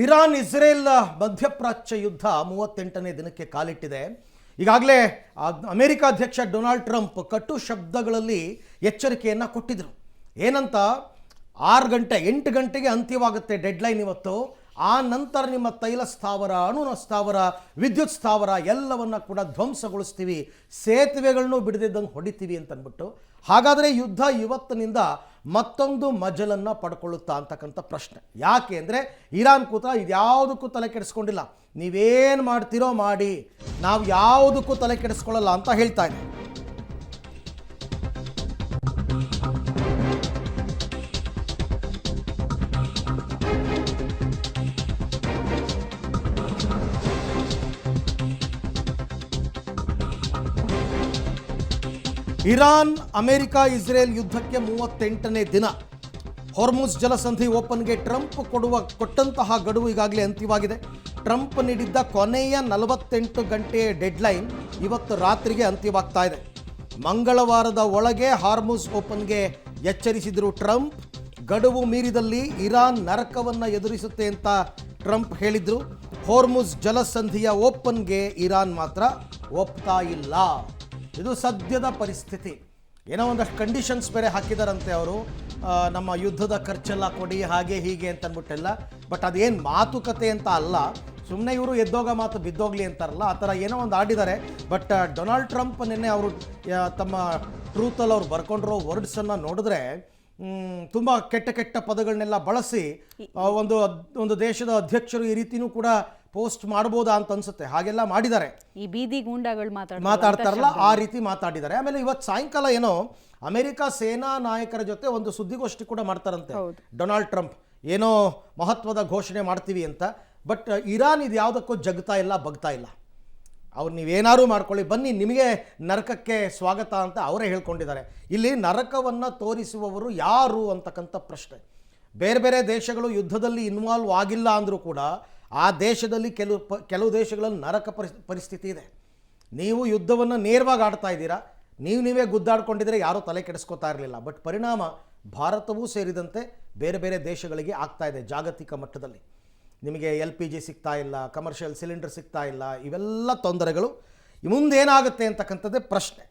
Iran Israel ಮಧ್ಯಪ್ರಾಚ್ಯ ಯುದ್ಧ 38ನೇ ದಿನಕ್ಕೆ ಕಾಲಿಟ್ಟಿದೆ. ಈಗಾಗಲೇ ಅಮೆರಿಕ ಅಧ್ಯಕ್ಷ ಡೊನಾಲ್ಡ್ ಟ್ರಂಪ್ ಕಟು ಶಬ್ದಗಳಲ್ಲಿ ಎಚ್ಚರಿಕೆಯನ್ನು ಕೊಟ್ಟಿದ್ದರು. ಏನಂತ 8 ಗಂಟೆಗೆ ಅಂತ್ಯವಾಗುತ್ತೆ ಡೆಡ್ಲೈನ್ ಇವತ್ತು. ಆ ನಂತರ ನಿಮ್ಮ ತೈಲ ಸ್ಥಾವರ, ಅಣು ಸ್ಥಾವರ, ವಿದ್ಯುತ್ ಸ್ಥಾವರ ಎಲ್ಲವನ್ನ ಕೂಡ ಧ್ವಂಸಗೊಳಿಸ್ತೀವಿ, ಸೇತುವೆಗಳನ್ನು ಬಿಡದಿದ್ದಂಗೆ ಹೊಡಿತೀವಿ ಅಂತ ಅಂದ್ಬಿಟ್ಟು. ಹಾಗಾದರೆ ಯುದ್ಧ ಇವತ್ತಿನಿಂದ ಮತ್ತೊಂದು ಮಜಲನ್ನು ಪಡ್ಕೊಳ್ಳುತ್ತಾ ಅಂತಕ್ಕಂಥ ಪ್ರಶ್ನೆ. ಯಾಕೆ ಅಂದರೆ ಇರಾನ್ ಇದ್ಯಾವುದಕ್ಕೂ ತಲೆ ಕೆಡಿಸ್ಕೊಂಡಿಲ್ಲ. ನೀವೇನು ಮಾಡ್ತೀರೋ ಮಾಡಿ, ನಾವು ಯಾವುದಕ್ಕೂ ತಲೆ ಕೆಡಿಸ್ಕೊಳ್ಳಲ್ಲ ಅಂತ ಹೇಳ್ತಾ ಇದೆ. ಇರಾನ್ ಅಮೆರಿಕ ಇಸ್ರೇಲ್ ಯುದ್ಧಕ್ಕೆ 38ನೇ ದಿನ. ಹಾರ್ಮುಜ್ ಜಲಸಂಧಿ ಓಪನ್ಗೆ ಟ್ರಂಪ್ ಕೊಟ್ಟಂತಹ ಗಡುವು ಈಗಾಗಲೇ ಅಂತ್ಯವಾಗಿದೆ. ಟ್ರಂಪ್ ನೀಡಿದ್ದ ಕೊನೆಯ 48 ಗಂಟೆಯ ಡೆಡ್ಲೈನ್ ಇವತ್ತು ರಾತ್ರಿಗೆ ಅಂತ್ಯವಾಗ್ತಾ ಇದೆ. ಮಂಗಳವಾರದ ಒಳಗೆ ಹಾರ್ಮುಜ್ ಓಪನ್ಗೆ ಎಚ್ಚರಿಸಿದರು ಟ್ರಂಪ್. ಗಡುವು ಮೀರಿದಲ್ಲಿ ಇರಾನ್ ನರಕವನ್ನು ಎದುರಿಸುತ್ತೆ ಅಂತ ಟ್ರಂಪ್ ಹೇಳಿದರು. ಹಾರ್ಮುಜ್ ಜಲಸಂಧಿಯ ಓಪನ್ಗೆ ಇರಾನ್ ಮಾತ್ರ ಒಪ್ತಾ ಇಲ್ಲ. ಇದು ಸದ್ಯದ ಪರಿಸ್ಥಿತಿ. ಏನೋ ಒಂದಷ್ಟು ಕಂಡೀಷನ್ಸ್ ಬೇರೆ ಹಾಕಿದಾರಂತೆ ಅವರು, ನಮ್ಮ ಯುದ್ಧದ ಖರ್ಚೆಲ್ಲ ಕೊಡಿ, ಹಾಗೆ ಹೀಗೆ ಅಂತ ಅಂದ್ಬಿಟ್ಟೆಲ್ಲ. ಬಟ್ ಅದೇನು ಮಾತುಕತೆ ಅಂತ ಅಲ್ಲ, ಸುಮ್ಮನೆ ಇವರು ಎದ್ದೋಗ ಮಾತು ಬಿದ್ದೋಗ್ಲಿ ಅಂತಾರಲ್ಲ, ಆ ಥರ ಏನೋ ಒಂದು ಆಡಿದ್ದಾರೆ. ಬಟ್ ಡೊನಾಲ್ಡ್ ಟ್ರಂಪ್ ನಿನ್ನೆ ಅವರು ತಮ್ಮ ಟ್ರೂತಲ್ಲಿ ಅವ್ರು ಬರ್ಕೊಂಡಿರೋ ವರ್ಡ್ಸನ್ನು ನೋಡಿದ್ರೆ ತುಂಬ ಕೆಟ್ಟ ಪದಗಳನ್ನೆಲ್ಲ ಬಳಸಿ ಒಂದು ದೇಶದ ಅಧ್ಯಕ್ಷರು ಈ ರೀತಿನೂ ಕೂಡ ಪೋಸ್ಟ್ ಮಾಡ್ಬೋದಾ ಅಂತ ಅನ್ಸುತ್ತೆ. ಹಾಗೆಲ್ಲ ಮಾಡಿದ್ದಾರೆ. ಈ ಬೀದಿ ಗೂಂಡಾಗಳು ಮಾತಾಡ್ತಾರಲ್ಲ, ಆ ರೀತಿ ಮಾತಾಡಿದ್ದಾರೆ. ಆಮೇಲೆ ಇವತ್ತು ಸಾಯಂಕಾಲ ಏನೋ ಅಮೆರಿಕ ಸೇನಾ ನಾಯಕರ ಜೊತೆ ಒಂದು ಸುದ್ದಿಗೋಷ್ಠಿ ಕೂಡ ಮಾಡ್ತಾರಂತೆ ಡೊನಾಲ್ಡ್ ಟ್ರಂಪ್. ಏನೋ ಮಹತ್ವದ ಘೋಷಣೆ ಮಾಡ್ತೀವಿ ಅಂತ. ಬಟ್ ಇರಾನ್ ಇದು ಯಾವುದಕ್ಕೂ ಜಗ್ತಾ ಇಲ್ಲ, ಬಗ್ತಾ ಇಲ್ಲ. ಅವ್ರು ನೀವೇನಾರು ಮಾಡ್ಕೊಳ್ಳಿ, ಬನ್ನಿ ನಿಮಗೆ ನರಕಕ್ಕೆ ಸ್ವಾಗತ ಅಂತ ಅವರೇ ಹೇಳ್ಕೊಂಡಿದ್ದಾರೆ. ಇಲ್ಲಿ ನರಕವನ್ನು ತೋರಿಸುವವರು ಯಾರು ಅಂತಕ್ಕಂಥ ಪ್ರಶ್ನೆ. ಬೇರೆ ಬೇರೆ ದೇಶಗಳು ಯುದ್ಧದಲ್ಲಿ ಇನ್ವಾಲ್ವ್ ಆಗಿಲ್ಲ ಅಂದರೂ ಕೂಡ ಆ ದೇಶದಲ್ಲಿ ಕೆಲವು ದೇಶಗಳಲ್ಲಿ ನರಕ ಪರಿಸ್ಥಿತಿ ಇದೆ. ನೀವು ಯುದ್ಧವನ್ನು ನೇರವಾಗಿ ಆಡ್ತಾ ಇದ್ದೀರಾ, ನೀವೇ ಗುದ್ದಾಡ್ಕೊಂಡಿದ್ರೆ ಯಾರೂ ತಲೆ ಕೆಡಿಸ್ಕೋತಾ ಇರಲಿಲ್ಲ. ಬಟ್ ಪರಿಣಾಮ ಭಾರತವೂ ಸೇರಿದಂತೆ ಬೇರೆ ಬೇರೆ ದೇಶಗಳಿಗೆ ಆಗ್ತಾ ಇದೆ. ಜಾಗತಿಕ ಮಟ್ಟದಲ್ಲಿ ನಿಮಗೆ LPG ಸಿಗ್ತಾ ಇಲ್ಲ, ಕಮರ್ಷಿಯಲ್ ಸಿಲಿಂಡರ್ ಸಿಗ್ತಾ ಇಲ್ಲ, ಇವೆಲ್ಲ ತೊಂದರೆಗಳು ಮುಂದೇನಾಗುತ್ತೆ ಅಂತಕ್ಕಂಥದ್ದೇ ಪ್ರಶ್ನೆ.